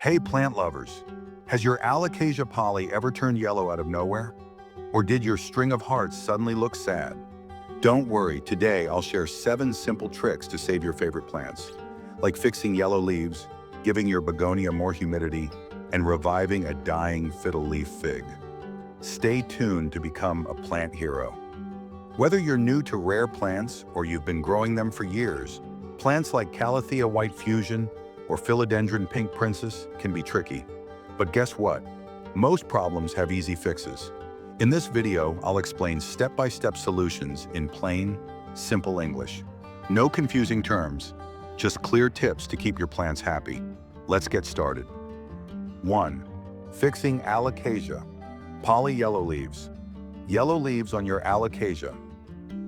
Hey plant lovers, has your Alocasia Polly ever turned yellow out of nowhere? Or did your string of hearts suddenly look sad? Don't worry, today I'll share 7 simple tricks to save your favorite plants, like fixing yellow leaves, giving your begonia more humidity, and reviving a dying fiddle leaf fig. Stay tuned to become a plant hero. Whether you're new to rare plants or you've been growing them for years, plants like Calathea White Fusion or Philodendron Pink Princess can be tricky. But guess what? Most problems have easy fixes. In this video, I'll explain step-by-step solutions in plain, simple English. No confusing terms, just clear tips to keep your plants happy. Let's get started. 1. Fixing Alocasia Polly yellow leaves. Yellow leaves on your Alocasia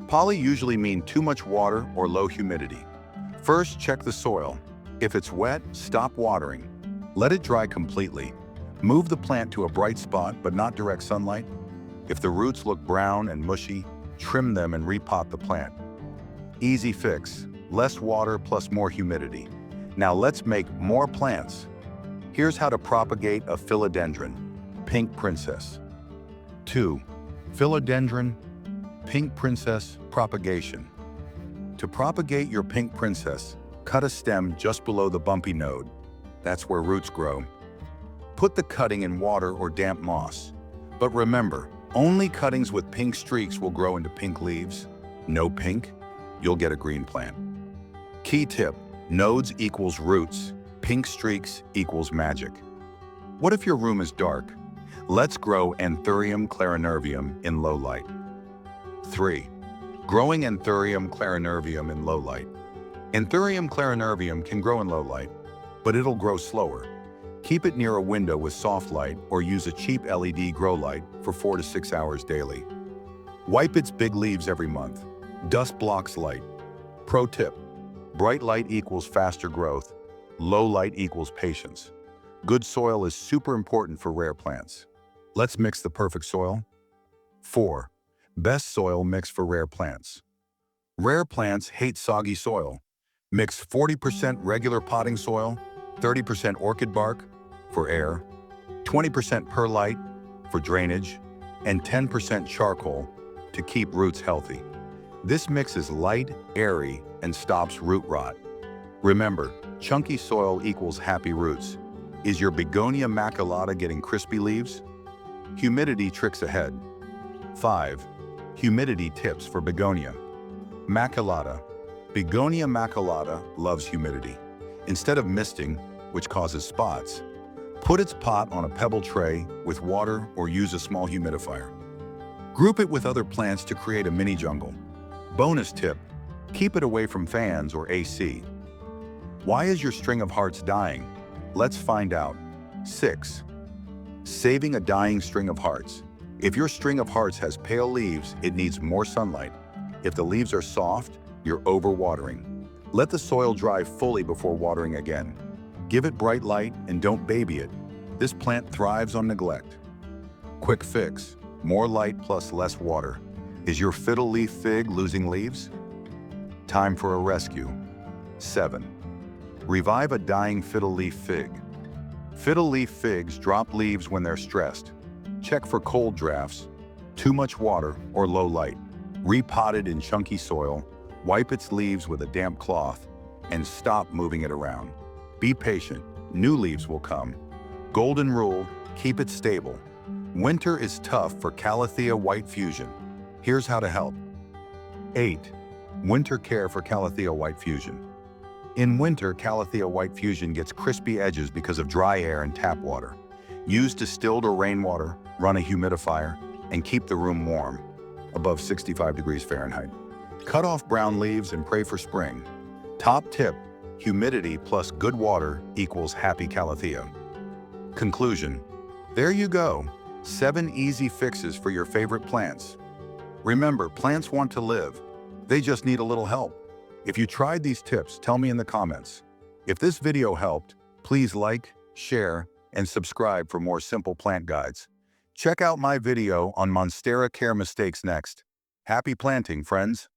Polly usually mean too much water or low humidity. First, check the soil. If it's wet, stop watering. Let it dry completely. Move the plant to a bright spot but not direct sunlight. If the roots look brown and mushy, trim them and repot the plant. Easy fix, less water plus more humidity. Now let's make more plants. Here's how to propagate a Philodendron Pink Princess. 2. Philodendron Pink Princess propagation. To propagate your pink princess, cut a stem just below the bumpy node. That's where roots grow. Put the cutting in water or damp moss. But remember, only cuttings with pink streaks will grow into pink leaves. No pink, you'll get a green plant. Key tip, nodes equals roots, pink streaks equals magic. What if your room is dark? Let's grow Anthurium Clarinervium in low light. 3. Growing Anthurium Clarinervium in low light. Anthurium Clarinervium can grow in low light, but it'll grow slower. Keep it near a window with soft light or use a cheap LED grow light for 4 to 6 hours daily. Wipe its big leaves every month. Dust blocks light. Pro tip, bright light equals faster growth. Low light equals patience. Good soil is super important for rare plants. Let's mix the perfect soil. 4. Best soil mix for rare plants. Rare plants hate soggy soil. Mix 40% regular potting soil, 30% orchid bark for air, 20% perlite for drainage, and 10% charcoal to keep roots healthy. This mix is light, airy, and stops root rot. Remember, chunky soil equals happy roots. Is your Begonia Maculata getting crispy leaves? Humidity tricks ahead. 5. Humidity tips for Begonia Maculata. Begonia Maculata loves humidity. Instead of misting, which causes spots, put its pot on a pebble tray with water or use a small humidifier. Group it with other plants to create a mini jungle. Bonus tip, keep it away from fans or AC. Why is your string of hearts dying? Let's find out. 6. Saving a dying string of hearts. If your string of hearts has pale leaves, it needs more sunlight. If the leaves are soft, you're overwatering. Let the soil dry fully before watering again. Give it bright light and don't baby it. This plant thrives on neglect. Quick fix, more light plus less water. Is your fiddle leaf fig losing leaves? Time for a rescue. 7. Revive a dying fiddle leaf fig. Fiddle leaf figs drop leaves when they're stressed. Check for cold drafts, too much water, or low light. Repot it in chunky soil, wipe its leaves with a damp cloth, and stop moving it around. Be patient, new leaves will come. Golden rule, keep it stable. Winter is tough for Calathea White Fusion. Here's how to help. 8. Winter care for Calathea White Fusion. In winter, Calathea White Fusion gets crispy edges because of dry air and tap water. Use distilled or rainwater, run a humidifier, and keep the room warm, above 65 degrees Fahrenheit. Cut off brown leaves and pray for spring. Top tip, humidity plus good water equals happy Calathea. Conclusion, there you go, 7 easy fixes for your favorite plants. Remember, plants want to live. They just need a little help. If you tried these tips, tell me in the comments. If this video helped, please like, share, and subscribe for more simple plant guides. Check out my video on Monstera care mistakes next. Happy planting, friends!